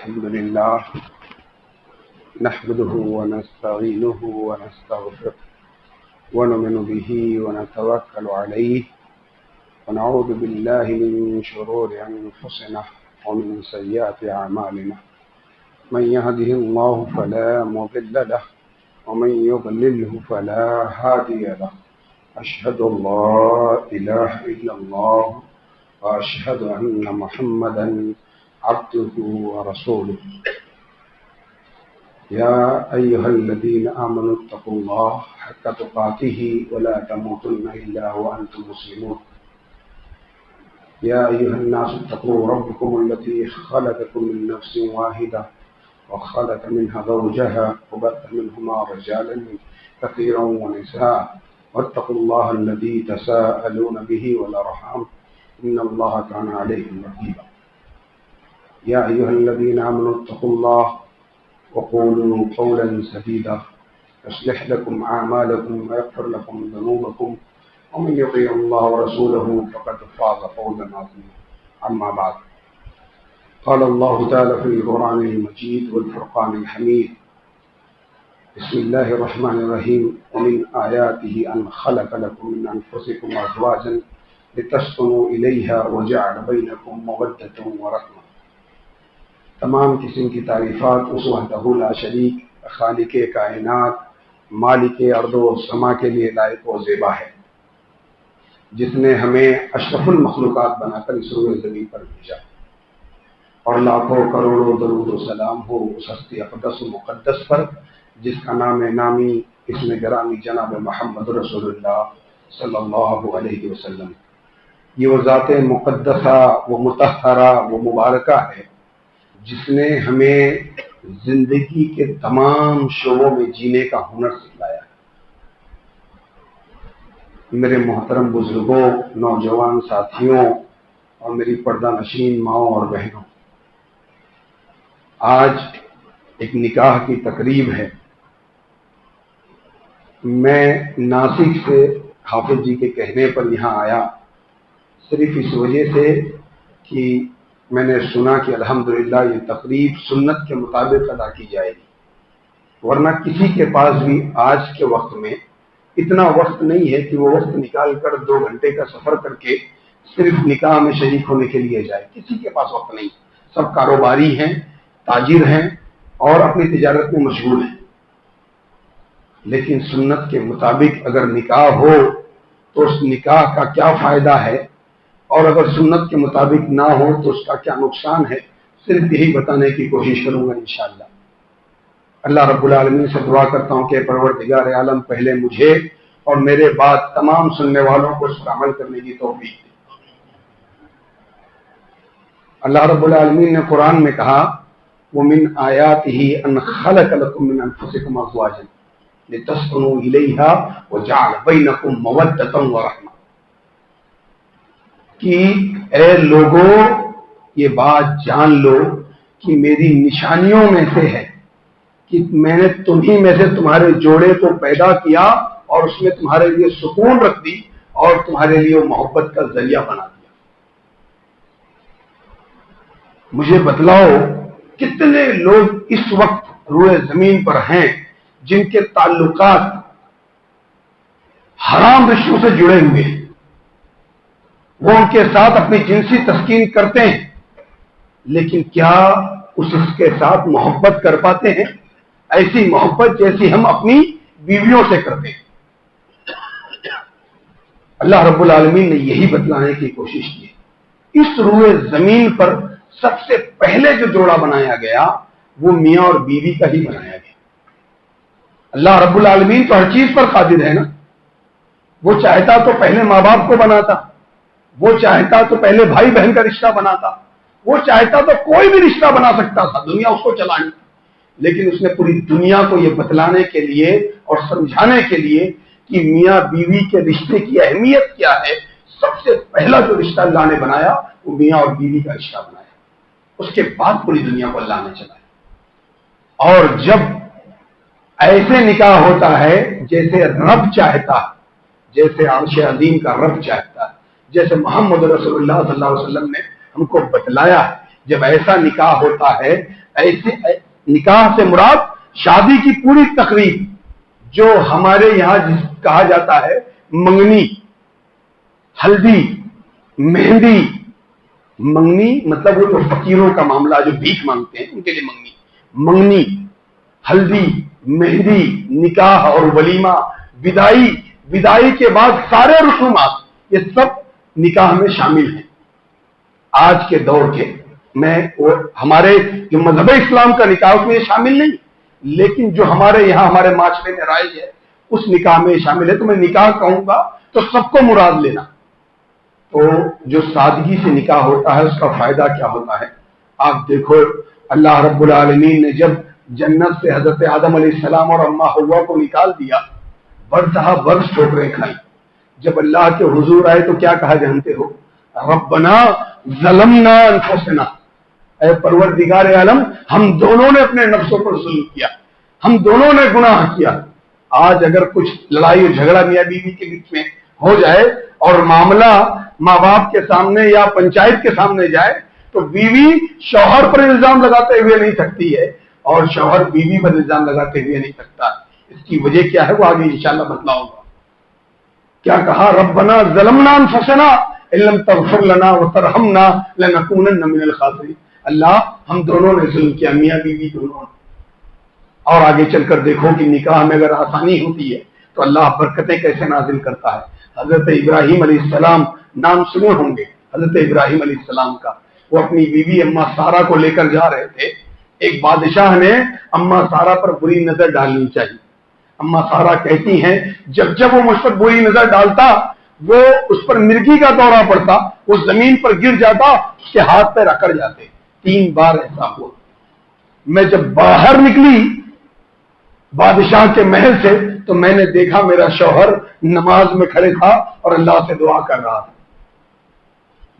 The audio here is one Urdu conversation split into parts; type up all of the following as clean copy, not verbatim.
الحمد لله نحمده ونستعينه ونستغفره ونؤمن به ونتوكل عليه ونعوذ بالله من شرور أنفسنا ومن سيئات أعمالنا من يهده الله فلا مضل له ومن يضلله فلا هادي له أشهد أن لا إله إلا الله وأشهد أن محمدا عبده ورسوله يا أيها الذين آمنوا اتقوا الله حق تقاته ولا تموتن إلا وأنتم مسلمون يا أيها الناس اتقوا ربكم الذي خلقكم من نفس واحدة وخلق منها زوجها وبث منهما رجالا كثيرا ونساء واتقوا الله الذي تساءلون به والأرحام إن الله كان عليكم رقيبا يا أيها الذين آمنوا اتقوا الله وقولوا قولا سديدا يصلح لكم أعمالكم ويغفر لكم ذنوبكم ومن يطيع الله ورسوله فقد فاز فوزا عظيما أما بعد قال الله تعالى في القرآن المجيد والفرقان الحميد بسم الله الرحمن الرحيم ومن آياته أن خلق لكم من أنفسكم أزواجا لتسكنوا إليها وجعل بينكم مودة ورحمة. تمام قسم کی تعریفات اس وحدہ لا شریک خالق کائنات مالک ارض و سما کے لیے لائق و زیبا ہے، جس نے ہمیں اشرف المخلوقات بنا کر اس روئے زمین پر بھیجا، اور لاکھوں کروڑوں درود و سلام ہو اس ہستی اقدس و مقدس پر جس کا نام نامی اسم گرامی جناب محمد رسول اللہ صلی اللہ علیہ وسلم. یہ وہ ذات مقدسہ و مطہرہ و مبارکہ ہے جس نے ہمیں زندگی کے تمام شعبوں میں جینے کا ہنر سکھلایا ہے. میرے محترم بزرگوں، نوجوان ساتھیوں اور میری پردہ نشین ماؤں اور بہنوں، آج ایک نکاح کی تقریب ہے. میں ناسک سے حافظ جی کے کہنے پر یہاں آیا صرف اس وجہ سے کہ میں نے سنا کہ الحمدللہ یہ تقریب سنت کے مطابق ادا کی جائے گی، ورنہ کسی کے پاس بھی آج کے وقت میں اتنا وقت نہیں ہے کہ وہ وقت نکال کر 2 گھنٹے کا سفر کر کے صرف نکاح میں شریک ہونے کے لیے جائے. کسی کے پاس وقت نہیں، سب کاروباری ہیں، تاجر ہیں اور اپنی تجارت میں مشغول ہیں. لیکن سنت کے مطابق اگر نکاح ہو تو اس نکاح کا کیا فائدہ ہے، اور اگر سنت کے مطابق نہ ہو تو اس کا کیا نقصان ہے، صرف یہی بتانے کی کوشش کروں گا انشاءاللہ. اللہ رب العالمین سے دعا کرتا ہوں کہ پروردگار عالم پہلے مجھے اور میرے بعد تمام سننے والوں کو اس پر عمل کرنے کی توفیق دے. اللہ رب العالمین نے قرآن میں کہا وَمِنْ آيَاتِهِ أَنْ خَلَقَ لَكُم مِّنْ أَنفُسِكُمْ أَزْوَاجًا لِتَسْكُنُوا إِلَيْهَا وَجَعَلَ بَيْنَكُم مَّوَدَّةً وَرَحْمَةً. کہ اے لوگوں یہ بات جان لو کہ میری نشانیوں میں سے ہے کہ میں نے تمہیں میں سے تمہارے جوڑے کو پیدا کیا اور اس میں تمہارے لیے سکون رکھ دی اور تمہارے لیے محبت کا ذریعہ بنا دیا. مجھے بتلاؤ کتنے لوگ اس وقت روئے زمین پر ہیں جن کے تعلقات حرام رشتوں سے جڑے ہوئے ہیں، وہ ان کے ساتھ اپنی جنسی تسکین کرتے ہیں، لیکن کیا اس کے ساتھ محبت کر پاتے ہیں؟ ایسی محبت جیسی ہم اپنی بیویوں سے کرتے ہیں. اللہ رب العالمین نے یہی بتلانے کی کوشش کی. اس روئے زمین پر سب سے پہلے جو جوڑا بنایا گیا وہ میاں اور بیوی کا ہی بنایا گیا. اللہ رب العالمین تو ہر چیز پر قادر ہے نا. وہ چاہتا تو پہلے ماں باپ کو بناتا، وہ چاہتا تو پہلے بھائی بہن کا رشتہ بناتا، وہ چاہتا تو کوئی بھی رشتہ بنا سکتا تھا، دنیا اس کو چلانی. لیکن اس نے پوری دنیا کو یہ بتلانے کے لیے اور سمجھانے کے لیے کہ میاں بیوی کے رشتے کی اہمیت کیا ہے، سب سے پہلا جو رشتہ اللہ نے بنایا وہ میاں اور بیوی کا رشتہ بنایا. اس کے بعد پوری دنیا کو اللہ نے چلایا. اور جب ایسے نکاح ہوتا ہے جیسے رب چاہتا، جیسے عرش عظیم کا رب چاہتا، جیسے محمد رسول اللہ صلی اللہ علیہ وسلم نے ہم کو بتلایا جب ایسا نکاح ہوتا ہے، ایسے نکاح سے مراد شادی کی پوری تقریب جو ہمارے یہاں جس کہا جاتا ہے منگنی، ہلدی، مہندی. منگنی مطلب وہ جو فقیروں کا معاملہ جو بھیک مانگتے ہیں ان کے لیے منگنی، ہلدی، مہندی، نکاح اور ولیمہ، بدائی کے بعد سارے رسومات، یہ سب نکاح میں شامل ہیں. آج کے دور کے ہمارے جو مذہب اسلام کا نکاح اس میں یہ شامل نہیں، لیکن جو ہمارے یہاں ہمارے معاشرے میں رائج ہے اس نکاح میں شامل ہے. تو میں نکاح کہوں گا تو سب کو مراد لینا. تو جو سادگی سے نکاح ہوتا ہے اس کا فائدہ کیا ہوتا ہے؟ آپ دیکھو، اللہ رب العالمین نے جب جنت سے حضرت آدم علیہ السلام اور اماں حوا کو نکال دیا، برس ٹھوکریں کھائیں. جب اللہ کے حضور آئے تو کیا کہا جانتے ہو؟ ربنا ظلمنا انفسنا، اے پروردگار عالم ہم دونوں نے اپنے نفسوں پر ظلم کیا، ہم دونوں نے گناہ کیا. آج اگر کچھ لڑائی اور جھگڑا میاں بیوی کے بیچ میں ہو جائے اور معاملہ ماں باپ کے سامنے یا پنچایت کے سامنے جائے تو بیوی شوہر پر الزام لگاتے ہوئے نہیں سکتی ہے اور شوہر بیوی پر الزام لگاتے ہوئے نہیں سکتا. اس کی وجہ کیا ہے وہ آگے انشاءاللہ بتلاؤں گا. کیا کہا؟ ربنا ظلمنا انفسنا ان لم تغفر لنا وترحمنا لنکونن من الخاسرین. اللہ ہم دونوں نے ظلم کیا، میاں بیوی دونوں نے. اور آگے چل کر دیکھو کہ نکاح میں اگر آسانی ہوتی ہے تو اللہ برکتیں کیسے نازل کرتا ہے. حضرت ابراہیم علیہ السلام نام سنے ہوں گے حضرت ابراہیم علیہ السلام کا. وہ اپنی بیوی اماں سارا کو لے کر جا رہے تھے. ایک بادشاہ نے اماں سارا پر بری نظر ڈالنی چاہیے. اماں سارا کہتی ہیں جب وہ مجھ پر بری نظر ڈالتا وہ اس پر مرگی کا دورہ پڑتا، وہ زمین پر گر جاتا، اس کے ہاتھ پیر اکڑ جاتے. 3 بار ایسا ہوا. میں جب باہر نکلی بادشاہ کے محل سے تو میں نے دیکھا میرا شوہر نماز میں کھڑے تھا اور اللہ سے دعا کر رہا تھا.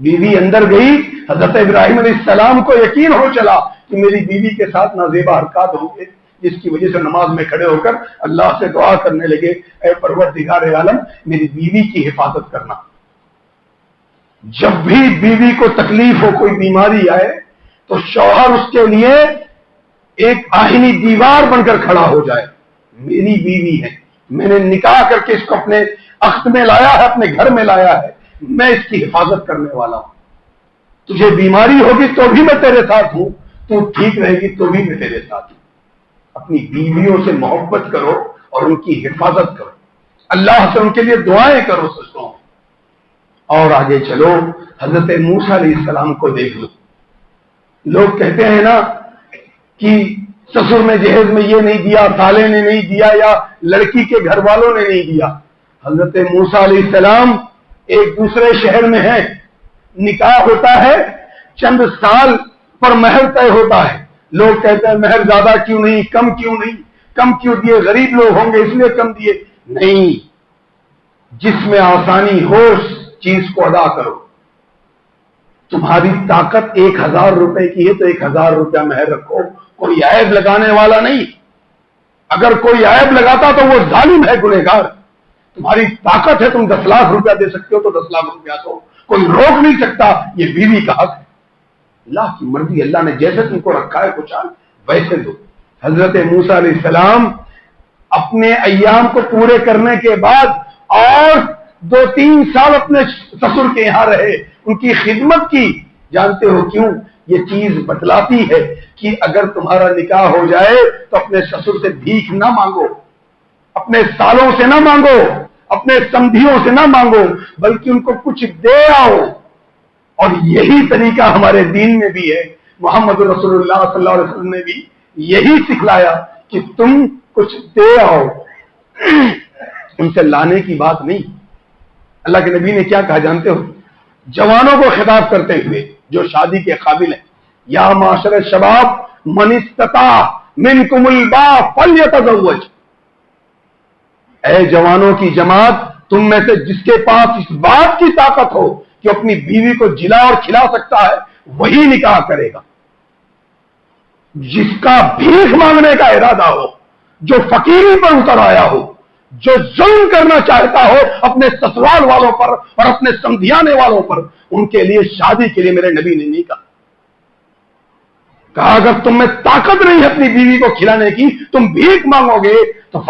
بیوی اندر گئی، حضرت ابراہیم علیہ السلام کو یقین ہو چلا کہ میری بیوی کے ساتھ نازیبا حرکات ہوں گے، جس کی وجہ سے نماز میں کھڑے ہو کر اللہ سے دعا کرنے لگے، اے پروردگار عالم میری بیوی کی حفاظت کرنا. جب بھی بیوی کو تکلیف ہو، کوئی بیماری آئے تو شوہر اس کے لیے ایک آہنی دیوار بن کر کھڑا ہو جائے. میری بیوی ہے، میں نے نکاح کر کے اس کو اپنے عقد میں لایا ہے، اپنے گھر میں لایا ہے، میں اس کی حفاظت کرنے والا ہوں. تجھے بیماری ہوگی تو بھی میں تیرے ساتھ ہوں، تو ٹھیک رہے گی تو بھی میں تیرے ساتھ ہوں. اپنی بیویوں سے محبت کرو اور ان کی حفاظت کرو، اللہ سے ان کے لیے دعائیں کرو سچوں. اور آگے چلو، حضرت موسیٰ علیہ السلام کو دیکھ لو. لوگ کہتے ہیں نا کہ سسر نے جہیز میں یہ نہیں دیا، سالے نے نہیں دیا، یا لڑکی کے گھر والوں نے نہیں دیا. حضرت موسیٰ علیہ السلام ایک دوسرے شہر میں ہیں، نکاح ہوتا ہے، چند سال پر مہر طے ہوتا ہے. لوگ کہتے ہیں مہر زیادہ کیوں نہیں، کم کیوں نہیں، کم کیوں دیے، غریب لوگ ہوں گے اس لیے کم دیے. نہیں، جس میں آسانی ہو اس چیز کو ادا کرو. تمہاری طاقت 1000 روپے کی ہے تو 1000 روپیہ مہر رکھو، کوئی عیب لگانے والا نہیں. اگر کوئی عیب لگاتا تو وہ ظالم ہے، گنہگار. تمہاری طاقت ہے، تم 10 لاکھ روپیہ دے سکتے ہو تو 10 لاکھ روپیہ دو، کوئی روک نہیں سکتا. یہ بیوی کا حق ہے، اللہ کی مرضی. اللہ نے جیسے تم کو رکھا ہے کچھ ویسے دو. حضرت موسیٰ علیہ السلام اپنے ایام کو پورے کرنے کے بعد اور 2-3 سال اپنے سسر کے یہاں رہے، ان کی خدمت کی. جانتے ہو کیوں؟ یہ چیز بتلاتی ہے کہ اگر تمہارا نکاح ہو جائے تو اپنے سسر سے بھیک نہ مانگو، اپنے سالوں سے نہ مانگو، اپنے سمدھیوں سے نہ مانگو، بلکہ ان کو کچھ دے آؤ. اور یہی طریقہ ہمارے دین میں بھی ہے. محمد رسول اللہ صلی اللہ علیہ وسلم نے بھی یہی سکھلایا کہ تم کچھ دے آؤ، ان سے لانے کی بات نہیں. اللہ کے نبی نے کیا کہا جانتے ہو؟ جوانوں کو خطاب کرتے ہوئے جو شادی کے قابل ہیں، یا معاشر شباب من استطاع منکم الباء فلیتزوج. اے جوانوں کی جماعت، تم میں سے جس کے پاس اس بات کی طاقت ہو کہ اپنی بیوی کو جلا اور کھلا سکتا ہے وہی نکاح کرے گا. جس کا بھیک مانگنے کا ارادہ ہو، جو فقیری پر اتر آیا ہو، جو ظلم کرنا چاہتا ہو اپنے سسرال والوں پر اور اپنے سمدھیانے والوں پر، ان کے لیے شادی کے لیے میرے نبی نے نہیں کہا. کہا اگر تم میں طاقت نہیں ہے اپنی بیوی کو کھلانے کی، تم بھیک مانگو گے تو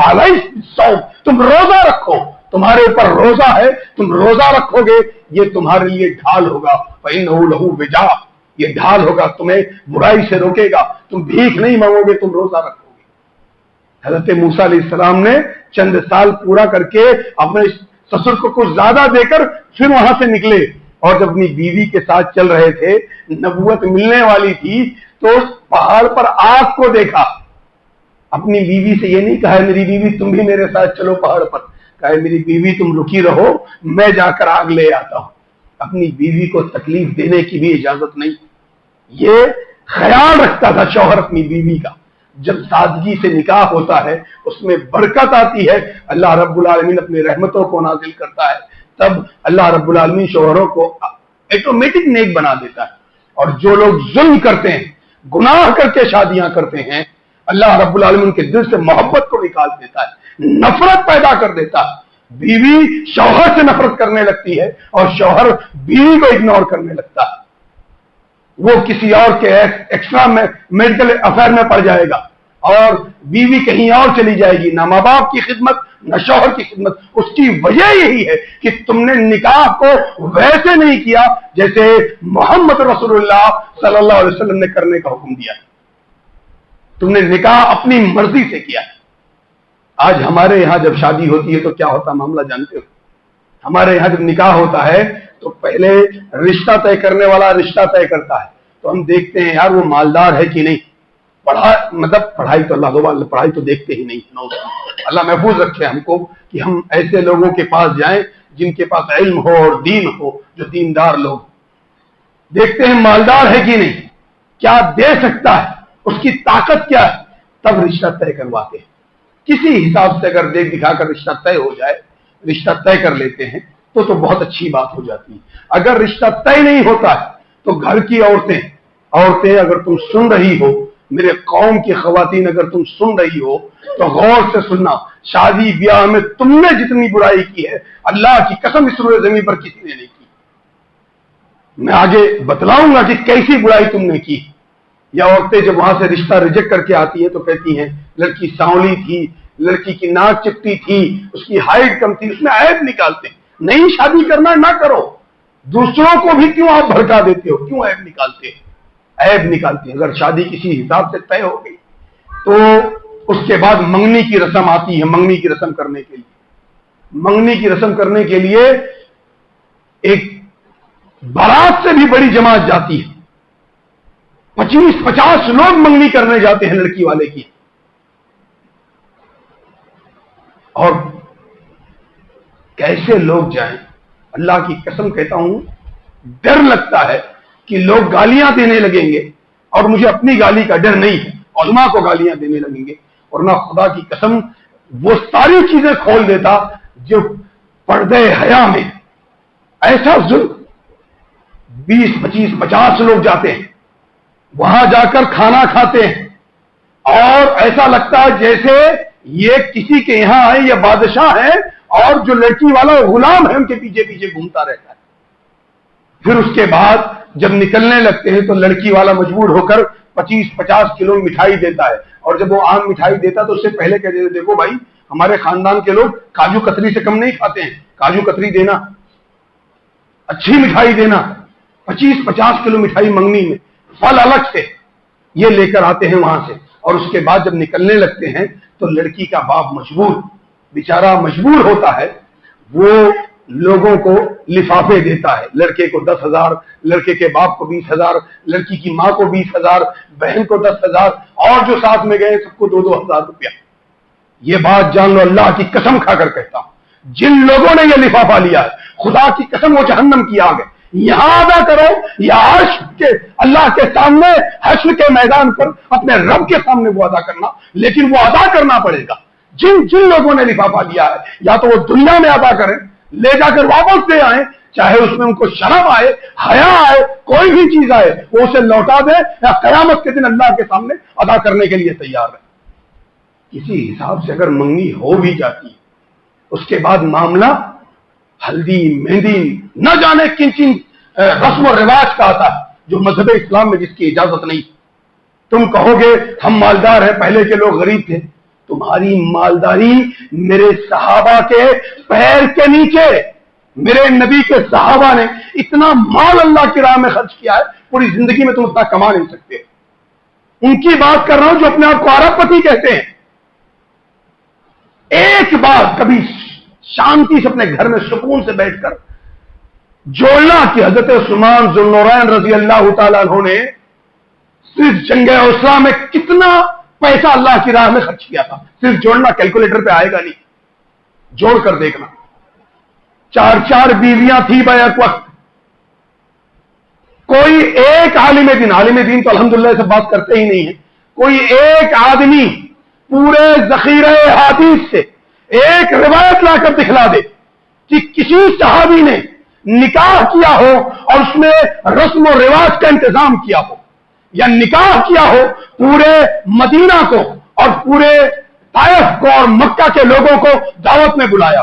تم روزہ رکھو، تمہارے اوپر روزہ ہے، تم روزہ رکھو گے، یہ تمہارے لیے ڈھال ہوگا، فَإِنَّهُ لَهُ وِجَاءٌ، یہ ڈھال ہوگا، تمہیں برائی سے روکے گا، تم بھیک نہیں مانگو گے، تم روزہ رکھو گے۔ حضرت موسیٰ علیہ السلام نے چند سال پورا کر کے اپنے سسر کو کچھ زیادہ دے کر پھر وہاں سے نکلے، اور جب اپنی بیوی کے ساتھ چل رہے تھے، نبوت ملنے والی تھی، تو اس پہاڑ پر آگ کو دیکھا۔ اپنی بیوی سے یہ نہیں کہا میری بیوی تم بھی میرے ساتھ چلو پہاڑ پر، کہا میری بیوی تم رکی رہو، میں جا کر آگ لے آتا ہوں۔ اپنی بیوی کو تکلیف دینے کی بھی اجازت نہیں۔ یہ خیال رکھتا تھا شوہر اپنی بیوی کا۔ جب سادگی سے نکاح ہوتا ہے اس میں برکت آتی ہے، اللہ رب العالمین اپنی رحمتوں کو نازل کرتا ہے، تب اللہ رب العالمین شوہروں کو ایٹومیٹک نیک بنا دیتا ہے۔ اور جو لوگ ظلم کرتے ہیں، گناہ کر کے شادیاں کرتے ہیں، اللہ رب العالمین کے دل سے محبت کو نکال دیتا ہے، نفرت پیدا کر دیتا ہے۔ بیوی شوہر سے نفرت کرنے لگتی ہے اور شوہر بیوی کو اگنور کرنے لگتا ہے، وہ کسی اور کے ایکسٹرا میڈیکل افیئر میں پڑ جائے گا اور بیوی کہیں اور چلی جائے گی، نہ ماں باپ کی خدمت نہ شوہر کی خدمت۔ اس کی وجہ یہی ہے کہ تم نے نکاح کو ویسے نہیں کیا جیسے محمد رسول اللہ صلی اللہ علیہ وسلم نے کرنے کا حکم دیا، تم نے نکاح اپنی مرضی سے کیا۔ آج ہمارے یہاں جب شادی ہوتی ہے تو کیا ہوتا معاملہ جانتے ہو؟ ہمارے یہاں جب نکاح ہوتا ہے تو پہلے رشتہ طے کرنے والا رشتہ طے کرتا ہے، تو ہم دیکھتے ہیں یار وہ مالدار ہے کہ نہیں، پڑھائی تو اللہ پڑھائی تو دیکھتے ہی نہیں، اللہ محفوظ رکھے ہم کو کہ ہم ایسے لوگوں کے پاس جائیں جن کے پاس علم ہو اور دین ہو، جو دیندار لوگ۔ دیکھتے ہیں مالدار ہے کہ نہیں، کیا دے سکتا ہے، اس کی طاقت کیا ہے، تب رشتہ طے کرواتے ہیں۔ کسی حساب سے اگر دیکھ دکھا کر رشتہ طے ہو جائے، رشتہ طے کر لیتے ہیں تو بہت اچھی بات ہو جاتی ہے۔ اگر رشتہ طے نہیں ہوتا ہے تو گھر کی عورتیں اگر تم سن رہی ہو، میرے قوم کی خواتین اگر تم سن رہی ہو تو غور سے سننا، شادی بیاہ میں تم نے جتنی برائی کی ہے اللہ کی قسم اس روئے زمین پر کسی نے نہیں کی۔ میں آگے بتلاؤں گا کہ کیسی برائی تم نے کی۔ یا عورتیں جب وہاں سے رشتہ ریجیکٹ کر کے آتی ہیں تو کہتی ہیں لڑکی سانولی تھی، لڑکی کی ناک چپٹی تھی، اس کی ہائٹ کم تھی، اس میں عیب نکالتے ہیں۔ نہیں شادی کرنا نہ کرو، دوسروں کو بھی کیوں آپ بھڑکا دیتے ہو، کیوں عیب نکالتے ہو؟ عیب نکالتے ہیں۔ اگر شادی کسی حساب سے طے ہو گئی تو اس کے بعد منگنی کی رسم آتی ہے۔ منگنی کی رسم کرنے کے لیے ایک بارات سے بھی بڑی جماعت جاتی ہے، 25-50 لوگ منگنی کرنے جاتے ہیں لڑکی والے کی، اور کیسے لوگ جائیں، اللہ کی قسم کہتا ہوں ڈر لگتا ہے کہ لوگ گالیاں دینے لگیں گے، اور مجھے اپنی گالی کا ڈر نہیں ہے، علماء کو گالیاں دینے لگیں گے، اور نہ خدا کی قسم وہ ساری چیزیں کھول دیتا جو پردے حیا میں ایسا ظلم۔ 20-25-50 لوگ جاتے ہیں، وہاں جا کر کھانا کھاتے ہیں، اور ایسا لگتا ہے جیسے یہ کسی کے یہاں آئے، یہ بادشاہ ہیں، اور جو لڑکی والا غلام ہے ان کے پیچھے پیچھے گھومتا رہتا ہے۔ پھر اس کے بعد جب نکلنے لگتے ہیں تو لڑکی والا مجبور ہو کر 25-50 کلو مٹھائی دیتا ہے، اور جب وہ عام مٹھائی دیتا تو اس سے پہلے کہہ دیتے دیکھو بھائی ہمارے خاندان کے لوگ کاجو کتری سے کم نہیں کھاتے ہیں، کاجو کتری دینا، اچھی مٹھائی دینا۔ 25-50 کلو مٹھائی منگنی میں، پھل الگ سے یہ لے کر آتے ہیں وہاں سے، اور اس کے بعد جب نکلنے لگتے ہیں تو لڑکی کا باپ بیچارہ مجبور ہوتا ہے، وہ لوگوں کو لفافے دیتا ہے، لڑکے کو 10,000، لڑکے کے باپ کو 20,000، لڑکی کی ماں کو 20,000، بہن کو 10,000، اور جو ساتھ میں گئے سب کو 2-2 ہزار روپیہ۔ یہ بات جان لو، اللہ کی قسم کھا کر کہتا ہوں، جن لوگوں نے یہ لفافہ لیا ہے خدا کی قسم وہ جہنم کی آگ ہے۔ یہاں ادا کرو یا عرش کے اللہ کے سامنے حشر کے میدان پر اپنے رب کے سامنے وہ ادا کرنا، لیکن وہ ادا کرنا پڑے گا۔ جن لوگوں نے لفافہ لیا ہے یا تو وہ دنیا میں ادا کریں، لے جا کر واپس دے آئیں، چاہے اس میں ان کو شرم آئے، حیا آئے، کوئی بھی چیز آئے وہ اسے لوٹا دے، یا قیامت کے دن اللہ کے سامنے ادا کرنے کے لیے تیار ہے۔ کسی حساب سے اگر منگنی ہو بھی جاتی ہے اس کے بعد معاملہ ہلدی مہندی نہ جانے کن رسم و رواج کا آتا ہے جو مذہب اسلام میں جس کی اجازت نہیں۔ تم کہو گے ہم مالدار ہیں، پہلے کے لوگ غریب تھے. تمہاری مالداری میرے صحابہ کے پیر کے نیچے. میرے نبی کے صحابہ نے اتنا مال اللہ کی راہ میں خرچ کیا ہے، پوری زندگی میں تم اتنا کما نہیں سکتے. ان کی بات کر رہا ہوں جو اپنے آپ کو ارب پتی کہتے ہیں. ایک بار کبھی شانتی سے اپنے گھر میں سکون سے بیٹھ کر جوڑنا کہ حضرت عثمان ذو النورین رضی اللہ تعالیٰ عنہ نے صرف جنگ اسرا میں کتنا پیسہ اللہ کی راہ میں خرچ کیا تھا. صرف جوڑنا، کیلکولیٹر پہ آئے گا نہیں، جوڑ کر دیکھنا. 4 بیویاں تھی بیک وقت. کوئی ایک عالم دین تو الحمدللہ سے بات کرتے ہی نہیں ہے، کوئی ایک آدمی پورے ذخیرہ حدیث سے ایک روایت لا کر دکھلا دے کہ کسی صحابی نے نکاح کیا ہو اور اس میں رسم و رواج کا انتظام کیا ہو، یا نکاح کیا ہو پورے مدینہ کو اور پورے طائف کو اور مکہ کے لوگوں کو دعوت میں بلایا.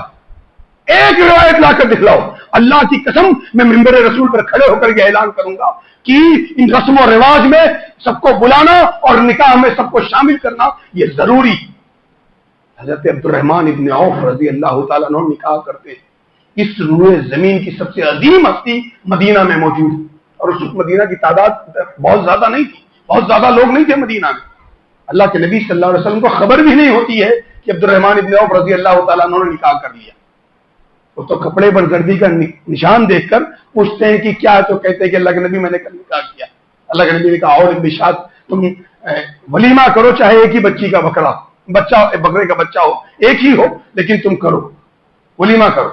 ایک روایت لا کر دکھلاؤ. اللہ کی قسم میں منبر رسول پر کھڑے ہو کر یہ اعلان کروں گا کہ ان رسم و رواج میں سب کو بلانا اور نکاح میں سب کو شامل کرنا یہ ضروری. حضرت عبد الرحمن ابن عوف رضی اللہ تعالیٰ عنہ نکاح کرتے ہیں. اس روئے زمین کی سب سے عظیم ہستی مدینہ میں موجود ہے، اور اس وقت مدینہ کی تعداد بہت زیادہ نہیں تھی، بہت زیادہ لوگ نہیں تھے مدینہ میں. اللہ کے نبی صلی اللہ علیہ وسلم کو خبر بھی نہیں ہوتی ہے کہ عبد الرحمن ابن عوف رضی اللہ تعالیٰ عنہ نے نکاح کر لیا. وہ تو کپڑے پر زردی کا نشان دیکھ کر پوچھتے ہیں کہ کیا ہے، تو کہتے ہیں کہ اللہ کے نبی میں نے کل نکاح کیا. اللہ کے نبی نے کہا اور بشاد تم ولیمہ کرو، چاہے ایک ہی بچی کا بکرے کا بچہ ہو، ایک ہی ہو، لیکن تم کرو، ولیمہ کرو.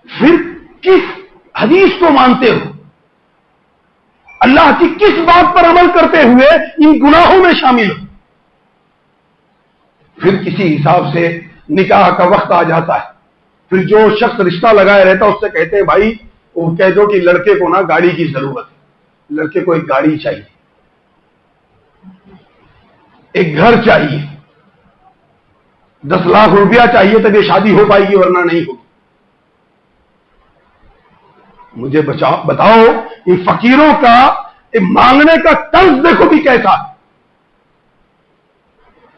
پھر کس حدیث کو مانتے ہو؟ اللہ کی کس بات پر عمل کرتے ہوئے ان گناہوں میں شامل ہو؟ پھر کسی حساب سے نکاح کا وقت آ جاتا ہے. پھر جو شخص رشتہ لگائے رہتا ہے اس سے کہتے ہیں بھائی وہ کہہ دو کہ لڑکے کو نا گاڑی کی ضرورت ہے، لڑکے کو ایک گاڑی چاہیے، ایک گھر چاہیے، 10 لاکھ روپیہ چاہیے تب یہ شادی ہو پائے گی ورنہ نہیں ہوگی. مجھے بتاؤ ان فقیروں کا مانگنے کا طرز دیکھو بھی کیسا ہے.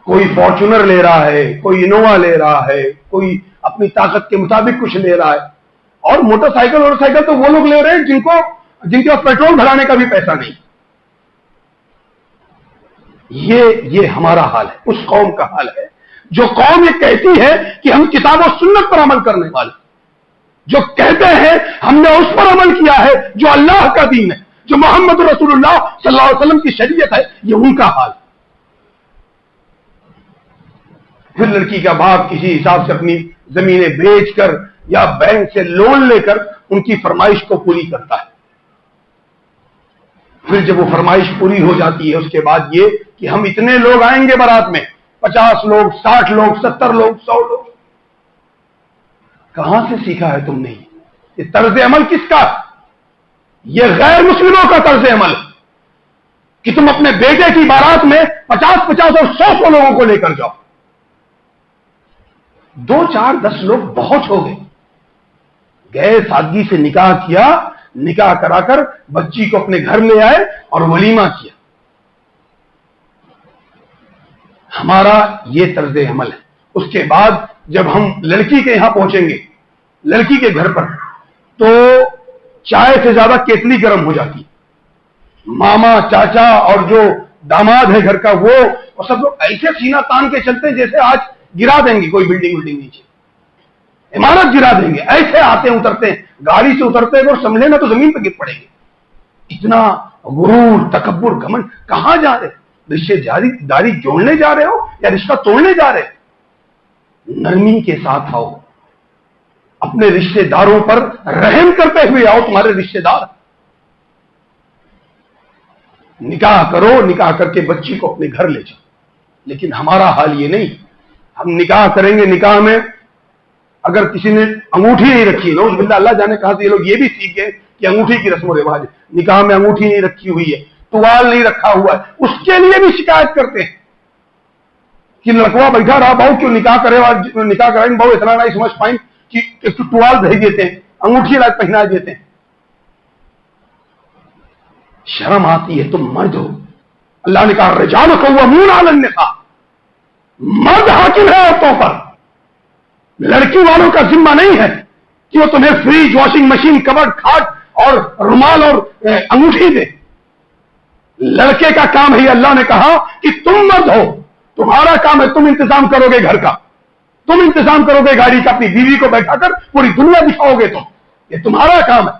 کوئی فارچونر لے رہا ہے، کوئی انووا لے رہا ہے، کوئی اپنی طاقت کے مطابق کچھ لے رہا ہے. اور موٹر سائیکل تو وہ لوگ لے رہے ہیں جن کے پاس پیٹرول بھرانے کا بھی پیسہ نہیں. یہ ہمارا حال ہے، اس قوم کا حال ہے جو قوم یہ کہتی ہے کہ ہم کتاب و سنت پر عمل کرنے والے، جو کہتے ہیں ہم نے اس پر عمل کیا ہے جو اللہ کا دین ہے، جو محمد رسول اللہ صلی اللہ علیہ وسلم کی شریعت ہے. یہ ان کا حال. پھر لڑکی کا باپ کسی حساب سے اپنی زمینیں بیچ کر یا بینک سے لون لے کر ان کی فرمائش کو پوری کرتا ہے. پھر جب وہ فرمائش پوری ہو جاتی ہے اس کے بعد یہ کہ ہم اتنے لوگ آئیں گے بارات میں، 50 لوگ، 60 لوگ، 70 لوگ، 100 لوگ. کہاں سے سیکھا ہے تم نے؟ یہ طرز عمل کس کا؟ یہ غیر مسلموں کا طرز عمل کہ تم اپنے بیٹے کی بارات میں 50 اور 100 لوگوں کو لے کر جاؤ. 2 4 10 لوگ بہت ہو گئے، سادگی سے نکاح کیا، نکاح کرا کر بچی کو اپنے گھر لے آئے اور ولیمہ کیا. ہمارا یہ طرز عمل ہے. اس کے بعد جب ہم لڑکی کے یہاں پہنچیں گے، لڑکی کے گھر پر، تو چائے سے زیادہ کیتلی گرم ہو جاتی. ماما، چاچا اور جو داماد ہے گھر کا وہ سب لوگ ایسے سینہ تان کے چلتے ہیں جیسے آج گرا دیں گے کوئی بلڈنگ نیچے، عمارت گرا دیں گے. ایسے آتے اترتے ہیں، گاڑی سے اترتے ہیں اور سمجھے نا تو زمین پہ گر پڑیں گے. اتنا غرور، تکبر، گھمنڈ. کہاں جا رہے؟ رشتے داری جوڑنے جا رہے ہو یا رشتہ توڑنے جا رہے؟ نرمی کے ساتھ آؤ، اپنے رشتے داروں پر رحم کرتے ہوئے آؤ. تمہارے رشتے دار نکاح کرو، نکاح کر کے بچی کو اپنے گھر لے جاؤ. لیکن ہمارا حال یہ نہیں. ہم نکاح کریں گے، نکاح میں اگر کسی نے انگوٹھی نہیں رکھی، نعوذ باللہ، اللہ جانے کہاں سے یہ لوگ یہ بھی سیکھ گئے کہ انگوٹھی کی رسم و رواج ہے. نکاح میں انگوٹھی نہیں رکھی ہوئی ہے، ٹوال نہیں رکھا ہوا ہے، اس کے لیے بھی شکایت کرتے ہیں کہ لڑکوا بیٹھا رہا، بہو کیوں نکاح کرے، نکاح کرائیں بہو اتنا نہیں سمجھ پائیں کہ ٹوال بھیج دیتے ہیں، انگوٹھی لا پہنا دیتے ہیں. شرم آتی ہے، تم مرد ہو، اللہ نے کہا رجال قوامون علی النساء، مرد حاکم ہے عورتوں پر. لڑکی والوں کا ذمہ نہیں ہے کہ وہ تمہیں فریج، واشنگ مشین، کبڈ، کھاٹ اور رومال اور انگوٹھی دے. لڑکے کا کام ہے. اللہ نے کہا کہ تم مرد ہو، تمہارا کام ہے، تم انتظام کرو گے گھر کا، تم انتظام کرو گے گاڑی کا، اپنی بیوی کو بیٹھا کر پوری دنیا دکھاؤ گے. یہ تمہارا کام ہے.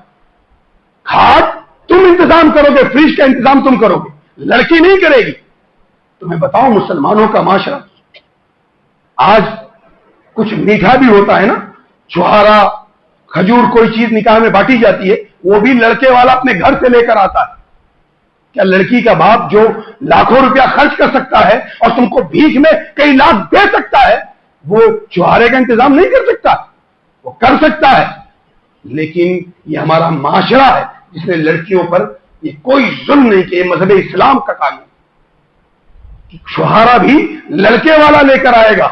کھاٹ تم انتظام کرو گے، فریج کا انتظام تم کرو گے، لڑکی نہیں کرے گی. تمہیں بتاؤں مسلمانوں کا معاشرہ آج کچھ میٹھا بھی ہوتا ہے نا، چھہارا، کھجور، کوئی چیز نکاح میں بانٹی جاتی ہے، وہ بھی لڑکے والا اپنے گھر سے لے کر آتا ہے. کیا لڑکی کا باپ جو لاکھوں روپیہ خرچ کر سکتا ہے اور تم کو بھیک میں کئی لاکھ دے سکتا ہے، وہ چھہارے کا انتظام نہیں کر سکتا؟ وہ کر سکتا ہے. لیکن یہ ہمارا معاشرہ ہے جس نے لڑکیوں پر یہ کوئی ظلم نہیں کیا. مذہب اسلام کا قانون چھہارا بھی لڑکے والا لے کر آئے گا،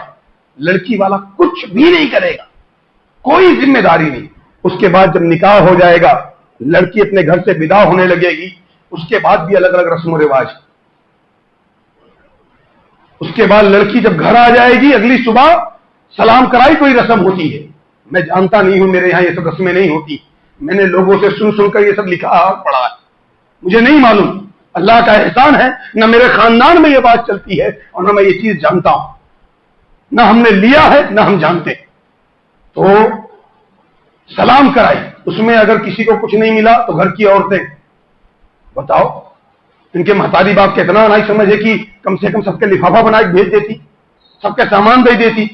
لڑکی والا کچھ بھی نہیں کرے گا، کوئی ذمہ داری نہیں. اس کے بعد جب نکاح ہو جائے گا، لڑکی اپنے گھر سے ودا ہونے لگے گی، اس کے بعد بھی الگ الگ رسم و رواج. اس کے بعد لڑکی جب گھر آ جائے گی، اگلی صبح سلام کرائی کوئی رسم ہوتی ہے. میں جانتا نہیں ہوں، میرے یہاں یہ سب رسمیں نہیں ہوتی. میں نے لوگوں سے سن سن کر یہ سب لکھا اور پڑھا ہے، مجھے نہیں معلوم. اللہ کا احسان ہے، نہ میرے خاندان میں یہ بات چلتی ہے اور نہ میں یہ چیز جانتا ہوں، نہ ہم نے لیا ہے نہ ہم جانتے. تو سلام کرائی، اس میں اگر کسی کو کچھ نہیں ملا تو گھر کی عورتیں، بتاؤ ان کے محتاجی باپ کے اتنا نہیں سمجھے کہ کم سے کم سب کے لفافہ بنا کے بھیج دیتی، سب کے سامان دے دیتی.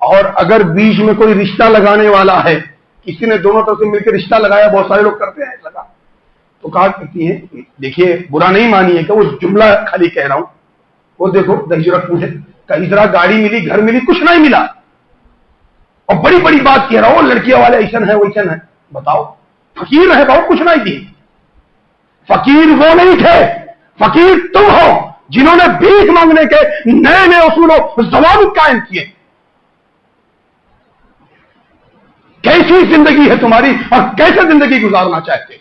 اور اگر بیچ میں کوئی رشتہ لگانے والا ہے، کسی نے دونوں طرف سے مل کے رشتہ لگایا، بہت سارے لوگ کرتے ہیں لگا، تو کہا کرتی ہیں، دیکھیے برا نہیں مانیے کہ وہ جملہ خالی کہہ رہا ہوں، وہ دیکھو دہجرت پوچھے کئی طرح گاڑی ملی، گھر ملی، کچھ نہیں ملا، اور بڑی بڑی بات کہہ رہا ہوں لڑکیاں والے ایسن ہے ویسن ہے. بتاؤ فقیر ہے بہت، کچھ نہیں دی. فقیر وہ نہیں تھے، فقیر تم ہو جنہوں نے بھیک مانگنے کے نئے نئے اصول و ضوابط قائم کیے. کیسی زندگی ہے تمہاری اور کیسے زندگی گزارنا چاہتے؟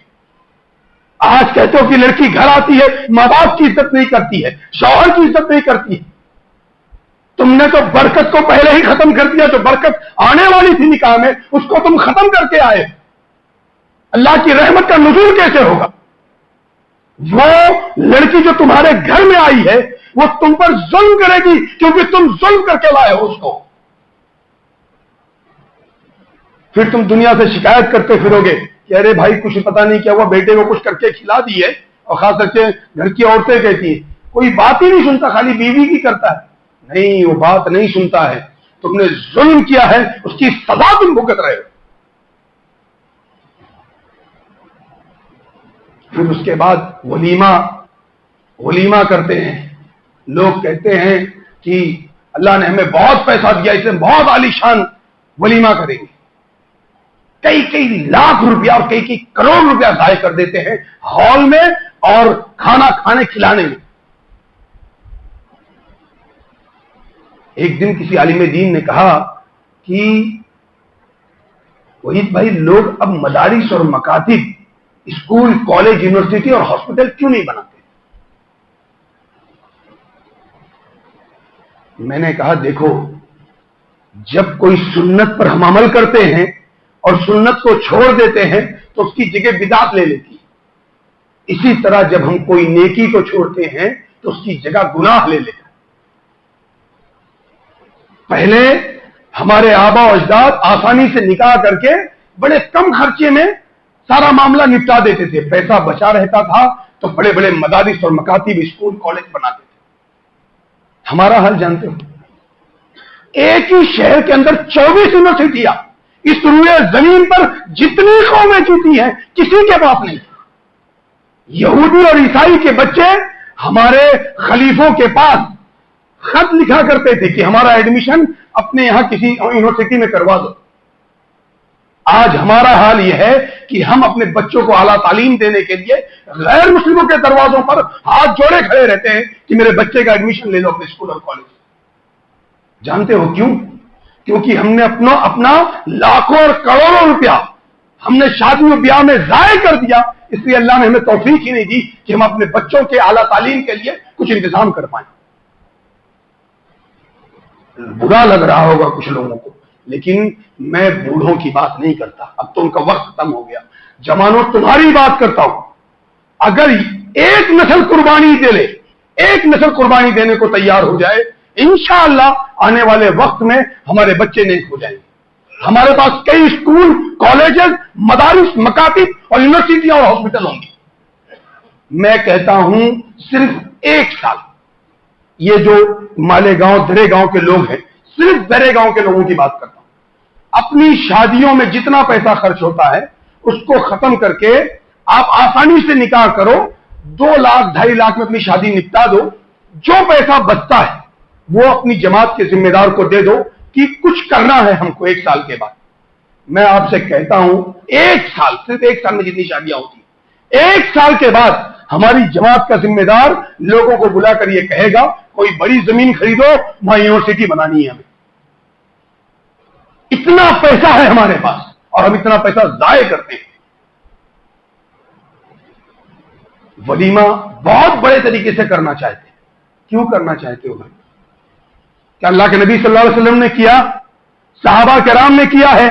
آج کہتے ہو کہ لڑکی گھر آتی ہے، ماں باپ کی عزت نہیں کرتی ہے، شوہر کی عزت نہیں کرتی ہے. تم نے تو برکت کو پہلے ہی ختم کر دیا. جو برکت آنے والی تھی نکاح میں، اس کو تم ختم کر کے آئے. اللہ کی رحمت کا نزول کیسے ہوگا؟ وہ لڑکی جو تمہارے گھر میں آئی ہے، وہ تم پر ظلم کرے گی کیونکہ تم ظلم کر کے لائے ہو اس کو. پھر تم دنیا سے شکایت کرتے پھرو گے کہ ارے بھائی کچھ پتا نہیں کیا ہوا، بیٹے کو کچھ کر کے کھلا دی ہے. اور خاص کر کے گھر کی عورتیں کہتی ہیں کوئی بات ہی نہیں سنتا، خالی بیوی کی کرتا ہے. نہیں، وہ بات نہیں سنتا ہے، تم نے ظلم کیا ہے، اس کی سزا تم بھگت رہے ہو. پھر اس کے بعد ولیمہ کرتے ہیں. لوگ کہتے ہیں کہ اللہ نے ہمیں بہت پیسہ دیا، اسے بہت عالیشان ولیمہ کریں گے. کئی لاکھ روپیہ اور کئی کروڑ روپیہ ضائع کر دیتے ہیں ہال میں اور کھانا کھانے کھلانے میں. ایک دن کسی عالم دین نے کہا کہ وحید بھائی، لوگ اب مدارس اور مکاتب، اسکول، کالج، یونیورسٹی اور ہاسپٹل کیوں نہیں بناتے؟ میں نے کہا دیکھو، جب کوئی سنت پر ہم عمل کرتے ہیں اور سنت کو چھوڑ دیتے ہیں تو اس کی جگہ بدعت لے لیتی. اسی طرح جب ہم کوئی نیکی کو چھوڑتے ہیں تو اس کی جگہ گناہ لے لیتا. پہلے ہمارے آبا و اجداد آسانی سے نکاح کر کے بڑے کم خرچے میں سارا معاملہ نپٹا دیتے تھے. پیسہ بچا رہتا تھا تو بڑے بڑے مدارس اور مکاتب، اسکول، کالج بناتے تھے. ہمارا حال جانتے ہو، ایک ہی شہر کے اندر 24 یونیورسٹیاں، اس روئے زمین پر جتنی قومیں جیتی ہیں کسی کے پاس نہیں. یہودی اور عیسائی کے بچے ہمارے خلیفوں کے پاس خط لکھا کرتے تھے کہ ہمارا ایڈمیشن اپنے یہاں کسی یونیورسٹی میں کروا دو. آج ہمارا حال یہ ہے کہ ہم اپنے بچوں کو اعلیٰ تعلیم دینے کے لیے غیر مسلموں کے دروازوں پر ہاتھ جوڑے کھڑے رہتے ہیں کہ میرے بچے کا ایڈمیشن لے لو اپنے اسکول اور کالج. جانتے ہو کیوں؟ کیونکہ ہم نے اپنا لاکھوں اور کروڑوں روپیہ ہم نے شادی و بیاہ میں ضائع کر دیا، اس لیے اللہ نے ہمیں توفیق ہی نہیں دی کہ ہم اپنے بچوں کے اعلیٰ تعلیم کے لیے کچھ انتظام کر پائیں۔ برا لگ رہا ہوگا کچھ لوگوں کو، لیکن میں بوڑھوں کی بات نہیں کرتا، اب تو ان کا وقت ختم ہو گیا، جوانوں تمہاری بات کرتا ہوں۔ اگر ایک نسل قربانی دے لے، ایک نسل قربانی دینے کو تیار ہو جائے، انشاءاللہ آنے والے وقت میں ہمارے بچے نیک ہو جائیں گے۔ ہمارے پاس کئی اسکول، کالجز، مدارس، مکاتب اور یونیورسٹیاں اور ہاسپٹل ہوں گی۔ میں کہتا ہوں صرف ایک سال، یہ جو مالے گاؤں درے گاؤں کے لوگ ہیں، صرف درے گاؤں کے لوگوں کی بات کرتا ہوں، اپنی شادیوں میں جتنا پیسہ خرچ ہوتا ہے اس کو ختم کر کے آپ آسانی سے نکاح کرو، 2 لاکھ 2.5 لاکھ میں اپنی شادی نپٹا دو، جو پیسہ بچتا ہے وہ اپنی جماعت کے ذمہ دار کو دے دو کہ کچھ کرنا ہے ہم کو 1 سال کے بعد۔ میں آپ سے کہتا ہوں 1 سال، صرف 1 سال میں جتنی شادیاں ہوتی ہیں، 1 سال کے بعد ہماری جماعت کا ذمہ دار لوگوں کو بلا کر یہ کہے گا کوئی بڑی زمین خریدو، وہاں یونیورسٹی بنانی ہے ہمیں۔ اتنا پیسہ ہے ہمارے پاس اور ہم اتنا پیسہ ضائع کرتے ہیں۔ ولیمہ بہت بڑے طریقے سے کرنا چاہتے ہیں۔ کیوں کرنا چاہتے ہو بھائی؟ کہ اللہ کے نبی صلی اللہ علیہ وسلم نے کیا، صحابہ کرام نے کیا ہے،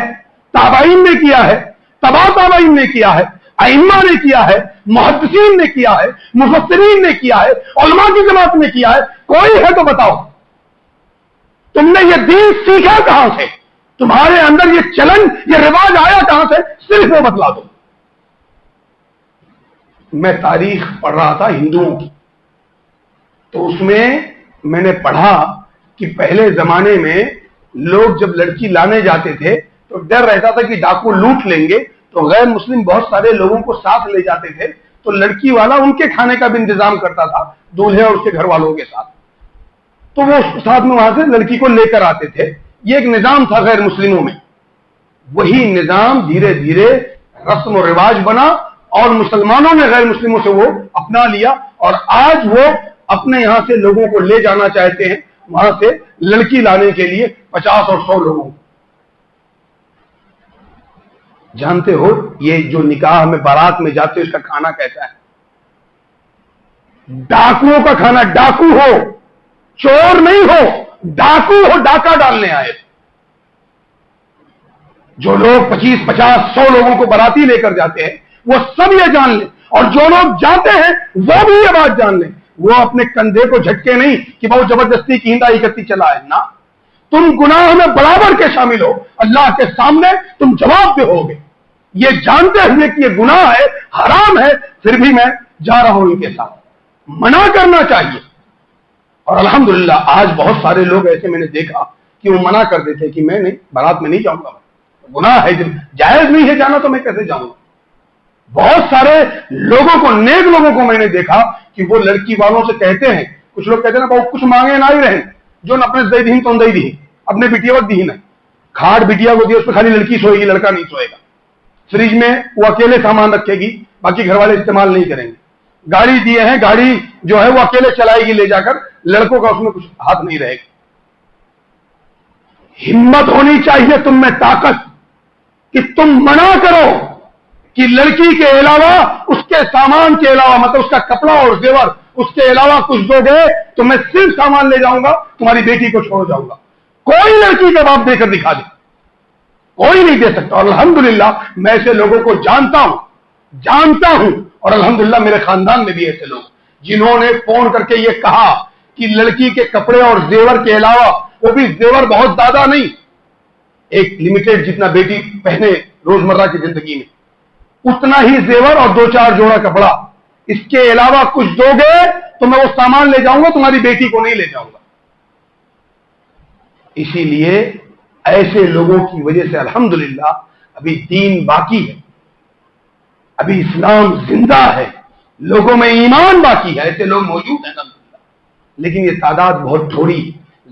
تابعین نے کیا ہے، تبع تابعین نے کیا ہے، ائمہ نے کیا ہے، محدثین نے کیا ہے، مفسرین نے کیا ہے، علماء کی جماعت نے کیا ہے، کوئی ہے تو بتاؤ۔ تم نے یہ دین سیکھا کہاں سے؟ تمہارے اندر یہ چلن، یہ رواج آیا کہاں سے؟ صرف وہ بتلا دو۔ میں تاریخ پڑھ رہا تھا ہندوؤں کی، تو اس میں نے پڑھا کہ پہلے زمانے میں لوگ جب لڑکی لانے جاتے تھے تو ڈر رہتا تھا کہ ڈاکو لوٹ لیں گے، تو غیر مسلم بہت سارے لوگوں کو ساتھ لے جاتے تھے، تو لڑکی والا ان کے کھانے کا بھی انتظام کرتا تھا، دولہے اور اس کے گھر والوں کے ساتھ، تو وہ ساتھ میں وہاں سے لڑکی کو لے کر آتے تھے۔ یہ ایک نظام تھا غیر مسلموں میں، وہی نظام دھیرے دھیرے رسم و رواج بنا اور مسلمانوں نے غیر مسلموں سے وہ اپنا لیا، اور آج وہ اپنے یہاں سے لوگوں کو لے جانا چاہتے ہیں وہاں سے لڑکی لانے کے لیے 50 اور 100 لوگوں کو۔ جانتے ہو یہ جو نکاح میں بارات میں جاتے اس کا کھانا کیسا ہے؟ ڈاکوؤں کا کھانا، ڈاکو ہو، چور نہیں ہو، ڈاکو ہو، ڈاکہ ڈالنے آئے۔ جو لوگ 25 50 100 لوگوں کو باراتی لے کر جاتے ہیں وہ سب یہ جان لیں، اور جو لوگ جاتے ہیں وہ بھی یہ بات جان لیں، وہ اپنے کندھے کو جھٹکے نہیں کہ بہت زبردستی کی ہندائی کرتی چلا ہے، نہ، تم گناہ میں برابر کے شامل ہو، اللہ کے سامنے تم جواب دہ ہوگے، یہ جانتے ہوئے کہ یہ گناہ ہے، حرام ہے، پھر بھی میں جا رہا ہوں ان کے ساتھ۔ منع کرنا چاہیے، اور الحمدللہ آج بہت سارے لوگ ایسے میں نے دیکھا کہ وہ منع کر دیتے کہ میں نہیں، بارات میں نہیں جاؤں گا، گناہ ہے، جائز نہیں ہے جانا تو میں کیسے جاؤں گا۔ بہت سارے لوگوں کو، نیک لوگوں کو میں نے دیکھا کہ وہ لڑکی والوں سے کہتے ہیں، کچھ لوگ کہتے ہیں نا بہت کچھ مانگے نہ ہی رہیں، جو نہ اپنے دئی دین تو دئی دی، اپنے بٹیا وقت دی نہ، کھاٹ بٹیا کو دی، اس پہ خالی لڑکی سوئے گی، لڑکا نہیں سوئے گا، فریج میں وہ اکیلے سامان رکھے گی، باقی گھر والے استعمال نہیں کریں گے، گاڑی دیے ہیں، گاڑی جو ہے وہ اکیلے چلائے گی لے جا کر، لڑکوں کا اس میں کچھ ہاتھ نہیں رہے گا۔ ہمت ہونی چاہیے تم میں، طاقت، کہ تم منع کرو کہ لڑکی کے علاوہ، اس کے سامان کے علاوہ، مطلب اس کا کپڑا اور زیور، اس کے علاوہ کچھ دو گے تو میں صرف سامان لے جاؤں گا، تمہاری بیٹی کو چھوڑ جاؤں گا۔ کوئی لڑکی کا باپ دے کر دکھا دے، کوئی نہیں دے سکتا، اور الحمدللہ میں ایسے لوگوں کو جانتا ہوں، اور الحمدللہ میرے خاندان میں بھی ایسے لوگ جنہوں نے فون کر کے یہ کہا کہ لڑکی کے کپڑے اور زیور کے علاوہ، وہ بھی زیور بہت زیادہ نہیں، ایک لمیٹڈ جتنا بیٹی پہنے روزمرہ کی زندگی میں، اتنا ہی زیور اور 2-4 جوڑا کپڑا، اس کے علاوہ کچھ دو گے تو میں وہ سامان لے جاؤں گا، تمہاری بیٹی کو نہیں لے جاؤں گا۔ اسی لیے ایسے لوگوں کی وجہ سے الحمدللہ ابھی دین باقی ہے، ابھی اسلام زندہ ہے، لوگوں میں ایمان باقی ہے، ایسے لوگ موجود ہیں الحمدللہ، لیکن یہ تعداد بہت تھوڑی،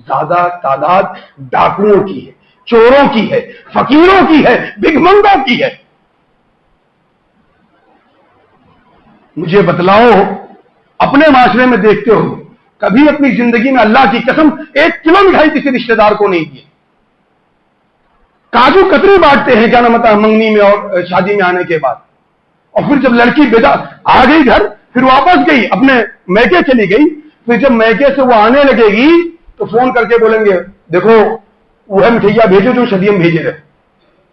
زیادہ تعداد ڈاکوؤں کی ہے، چوروں کی ہے، فقیروں کی ہے، بھگمنگوں کی ہے۔ مجھے بتلاؤ، اپنے معاشرے میں دیکھتے ہو کبھی اپنی زندگی میں اللہ کی قسم 1 کلو مٹھائی کسی رشتہ دار کو نہیں دیے؟ کاجو کتری بانٹتے ہیں کیا نام ہے منگنی میں اور شادی میں آنے کے بعد. اور پھر جب لڑکی آ گئی گھر، پھر واپس گئی اپنے میکے چلی گئی. پھر جب میکے سے وہ آنے لگے گی تو فون کر کے بولیں گے دیکھو وہ مٹھائیاں بھیجو جو شدیم بھیجے رہے،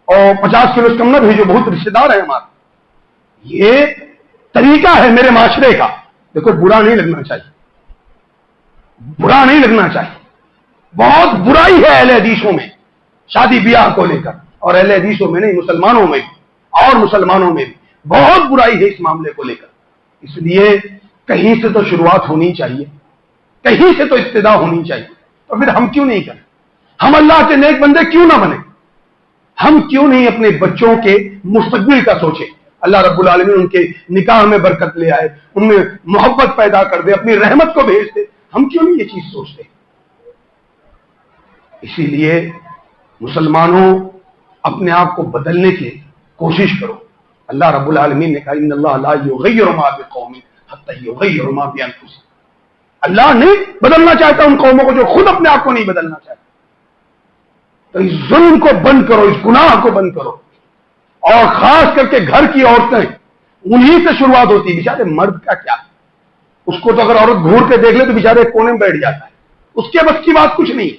اور 50 کلو سے کم نہ بھیجو، بہت رشتے دار ہیں ہمارے. یہ طریقہ ہے میرے معاشرے کا. دیکھو برا نہیں لگنا چاہیے، برا نہیں لگنا چاہیے. بہت برائی ہے اہل حدیثوں میں شادی بیاہ کو لے کر، اور اہل حدیثوں میں نہیں، مسلمانوں میں بھی اور مسلمانوں میں بھی بہت برائی ہے اس معاملے کو لے کر. اس لیے کہیں سے تو شروعات ہونی چاہیے، کہیں سے تو ابتدا ہونی چاہیے. تو پھر ہم کیوں نہیں کریں؟ ہم اللہ کے نیک بندے کیوں نہ بنیں؟ ہم کیوں نہیں اپنے بچوں کے مستقبل کا سوچیں؟ اللہ رب العالمین ان کے نکاح میں برکت لے آئے، ان میں محبت پیدا کر دے، اپنی رحمت کو بھیج دے. ہم کیوں نہیں یہ چیز سوچتے؟ اسی لیے مسلمانوں اپنے آپ کو بدلنے کی کوشش کرو. اللہ رب العالمین نے کہا ان اللہ لا یغیر ما بقوم حتی یغیروا ما بانفسہم. اللہ نہیں بدلنا چاہتا ان قوموں کو جو خود اپنے آپ کو نہیں بدلنا چاہتا. تو اس ظلم کو بند کرو، اس گناہ کو بند کرو. اور خاص کر کے گھر کی عورتیں، انہی سے شروعات ہوتی ہے. بیچارے مرد کا کیا، اس کو تو اگر عورت گھور کے دیکھ لے تو بیچارے کونے میں بیٹھ جاتا ہے، اس کے بس کی بات کچھ نہیں.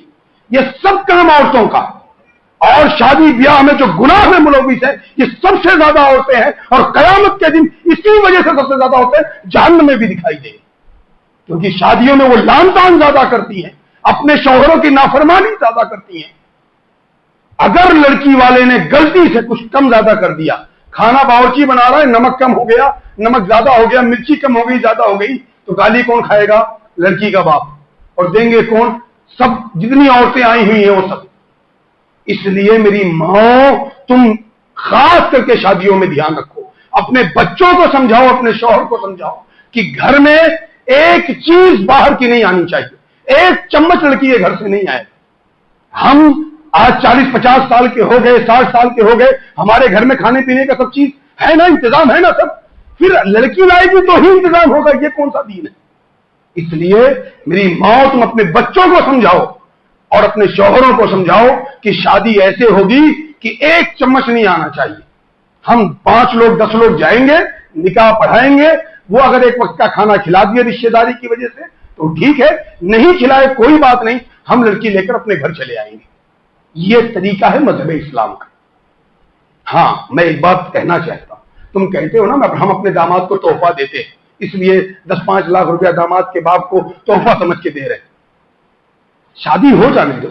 یہ سب کام عورتوں کا. اور شادی بیاہ میں جو گناہ میں ملوث ہے یہ سب سے زیادہ عورتیں ہیں، اور قیامت کے دن اسی وجہ سے سب سے زیادہ عورتیں جہنم میں بھی دکھائی دیں گی. کیونکہ شادیوں میں وہ لان تان زیادہ کرتی ہیں، اپنے شوہروں کی نافرمانی زیادہ کرتی ہیں. اگر لڑکی والے نے غلطی سے کچھ کم زیادہ کر دیا، کھانا باورچی بنا رہا ہے، نمک کم ہو گیا، نمک زیادہ ہو گیا، مرچی کم ہو گئی، زیادہ ہو گئی، تو گالی کون کھائے گا؟ لڑکی کا باپ. اور دیں گے کون؟ سب جتنی عورتیں آئی ہوئی ہیں وہ سب. اس لیے میری ماں، تم خاص کر کے شادیوں میں دھیان رکھو، اپنے بچوں کو سمجھاؤ، اپنے شوہر کو سمجھاؤ کہ گھر میں ایک چیز باہر کی نہیں آنی چاہیے، ایک چمچ لڑکی کے گھر سے نہیں آئے. ہم آج 40-50 سال کے ہو گئے، 60 سال کے ہو گئے، ہمارے گھر میں کھانے پینے کا سب چیز ہے نا، انتظام ہے نا سب. پھر لڑکی لائے گی تو ہی انتظام ہوگا. یہ کون سا دین ہے؟ اس لیے میری ماں، تم اپنے بچوں کو سمجھاؤ اور اپنے شوہروں کو سمجھاؤ کہ شادی ایسے ہوگی کہ ایک چمچ نہیں آنا چاہیے. ہم 5 لوگ 10 لوگ جائیں گے، نکاح پڑھائیں گے، وہ اگر ایک وقت کا کھانا کھلا دیے رشتے داری کی وجہ سے تو ٹھیک ہے، نہیں کھلائے کوئی بات نہیں، ہم لڑکی لے کر اپنے گھر چلے آئیں گے. یہ طریقہ ہے مذہب اسلام کا. ہاں میں ایک بات کہنا چاہتا ہوں، تم کہتے ہو نا ہم اپنے داماد کو تحفہ دیتے ہیں، اس لیے 10-5 لاکھ روپیہ داماد کے باپ کو تحفہ سمجھ کے دے رہے. شادی ہو جانے دو،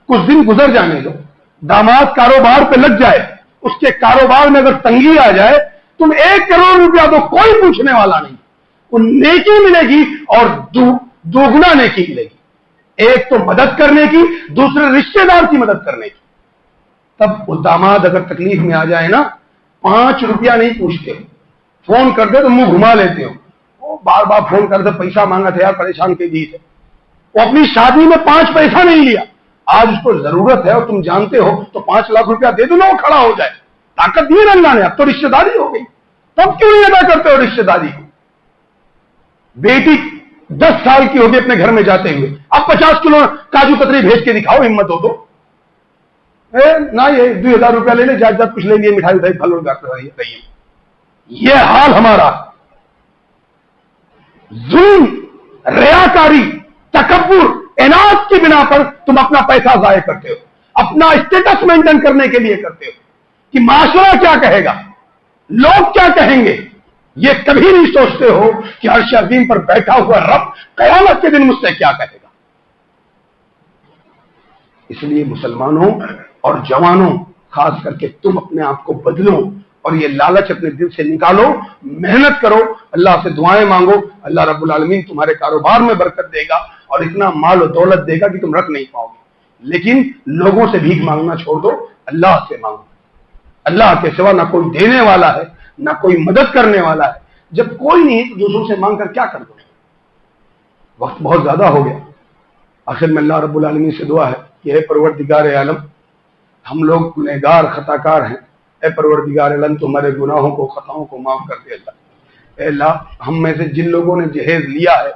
کچھ دن گزر جانے دو، داماد کاروبار پہ لگ جائے، اس کے کاروبار میں اگر تنگی آ جائے، تم 1 کروڑ روپیہ دو، کوئی پوچھنے والا نہیں. ان نیکی ملے گی اور دوگنا نیکی ملے گی. ایک تو مدد کرنے کی، دوسرے رشتے دار کی مدد کرنے کی. تب وہ داماد اگر تکلیف میں آ جائے نا، 5 روپیہ نہیں پوچھتے ہو، فون کر دے تو منہ گھما لیتے ہو. وہ بار بار فون کر دے، پیسہ مانگا تھا یار، پریشان کے دی ہے. وہ اپنی شادی میں 5 پیسہ نہیں لیا، آج اس کو ضرورت ہے اور تم جانتے ہو تو 5 لاکھ روپیہ دے دو نا، وہ کھڑا ہو جائے. طاقت دی اللہ نے، اب تو رشتے داری ہو گئی. تب کیوں نہیں ادا کرتے ہو رشتے داری کو؟ بیٹی 10 سال کی ہوگی اپنے گھر میں جاتے ہوئے، اب 50 کلو کاجو کتری بھیج کے دکھاؤ، ہمت ہو تو. نہ یہ 2000 روپیہ لے لے، جات کچھ لے لیے، مٹھائی اٹھائی پھل رہیے. یہ حال ہمارا. ظلم، ریاکاری، تکبر، اناد کی بنا پر تم اپنا پیسہ ضائع کرتے ہو، اپنا اسٹیٹس مینٹین کرنے کے لیے کرتے ہو کہ معاشرہ کیا کہے گا، لوگ کیا کہیں گے. یہ کبھی نہیں سوچتے ہو کہ عرش عظیم پر بیٹھا ہوا رب قیامت کے دن مجھ سے کیا کہے گا. اس لیے مسلمانوں اور جوانوں، خاص کر کے تم اپنے آپ کو بدلو اور یہ لالچ اپنے دل سے نکالو، محنت کرو، اللہ سے دعائیں مانگو. اللہ رب العالمین تمہارے کاروبار میں برکت دے گا اور اتنا مال و دولت دے گا کہ تم رکھ نہیں پاؤ گے. لیکن لوگوں سے بھیک مانگنا چھوڑ دو، اللہ سے مانگو. اللہ کے سوا نہ کوئی دینے والا ہے، نہ کوئی مدد کرنے والا ہے. جب کوئی نہیں تو دوسروں سے مانگ کر کیا کر دو؟ وقت بہت زیادہ ہو گیا. آخر میں اللہ رب العالمین سے دعا ہے کہ اے پروردگار عالم، ہم لوگ گنہگار خطا کار ہیں، اے پروردگار عالم تو ہمارے گناہوں کو، خطاؤں کو معاف کر دے. اللہ اے اللہ، ہم میں سے جن لوگوں نے جہیز لیا ہے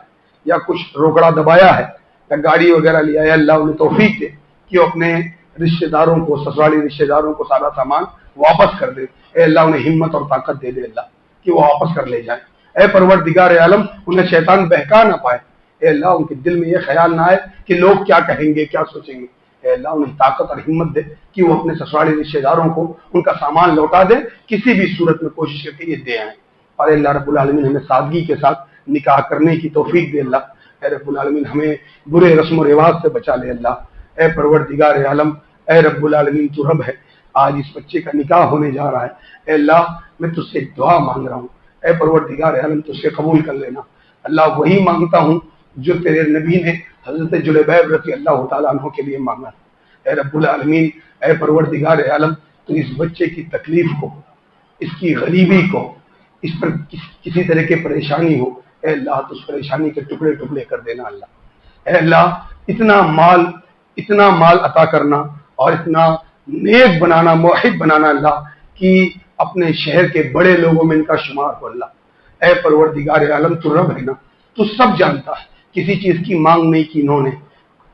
یا کچھ روکڑا دبایا ہے یا گاڑی وغیرہ لیا ہے، اللہ انہیں توفیق دے کہ وہ اپنے رشتہ داروں کو، سسرالی رشتہ داروں کو سارا سامان واپس کر دے۔ اے اللہ انہیں ہمت اور طاقت دے دے اللہ کہ وہ واپس کر لے جائیں۔ اے پروردگار عالم انہیں شیطان بہکا نہ پائے۔ اے اللہ ان کے دل میں یہ خیال نہ آئے کہ لوگ کیا کہیں گے، کیا سوچیں گے۔ اے اللہ انہیں طاقت اور ہمت دے کہ وہ اپنے سسرالی رشتہ داروں کو ان کا سامان لوٹا دے، کسی بھی صورت میں کوشش کر کے یہ دے آئیں۔ اور اللہ رب العالمین ہمیں سادگی کے ساتھ نکاح کرنے کی توفیق دے اللہ۔ اے رب العالمین ہمیں برے رسم و رواج سے بچا لے اللہ۔ اے پروردگار عالم، اے رب العالمین تو رب ہے۔ آج اس بچے کا نکاح ہونے جا رہا ہے، اے اللہ میں تجھ سے دعا مانگ رہا ہوں، اے پروردگار عالم تجھ سے قبول کر لینا۔ اللہ وہی مانگتا ہوں جو تیرے نبی نے حضرت جلیبیب رضی اللہ تعالیٰ عنہ کے لیے مانگا۔ اے رب العالمین، اے پروردگار عالم تو اس بچے کی تکلیف کو، اس کی غریبی کو، اس پر کسی طرح کی پریشانی ہو، اے اللہ تو اس پریشانی کے ٹکڑے ٹکڑے کر دینا اللہ۔ اے اللہ اتنا مال عطا کرنا اور اتنا نیک بنانا، موحد بنانا اللہ کہ اپنے شہر کے بڑے لوگوں میں ان کا شمار ہو اللہ۔ اے پروردگار عالم تو رب ہے نا، تو سب جانتا ہے، کسی چیز کی مانگ نہیں کی انہوں نے،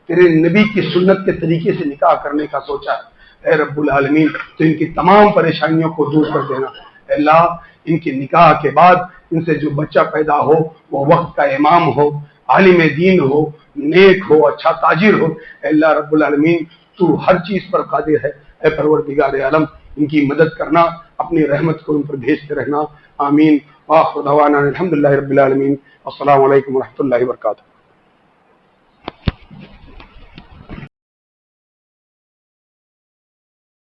تیرے نبی کی سنت کے طریقے سے نکاح کرنے کا سوچا ہے۔ اے رب العالمین تو ان کی تمام پریشانیوں کو دور کر دینا۔ اے اللہ ان کے نکاح کے بعد ان سے جو بچہ پیدا ہو وہ وقت کا امام ہو، عالم دین ہو، نیک ہو، اچھا تاجر ہو۔ اے اللہ رب العالمین تو ہر چیز پر قادر ہے۔ اے پروردگار عالم ان کی مدد کرنا، اپنی رحمت کو ان پر بھیجتے رہنا۔ آمین۔ وآخر دعوانا الحمدللہ رب العالمین۔ السلام علیکم ورحمۃ اللہ وبرکاتہ۔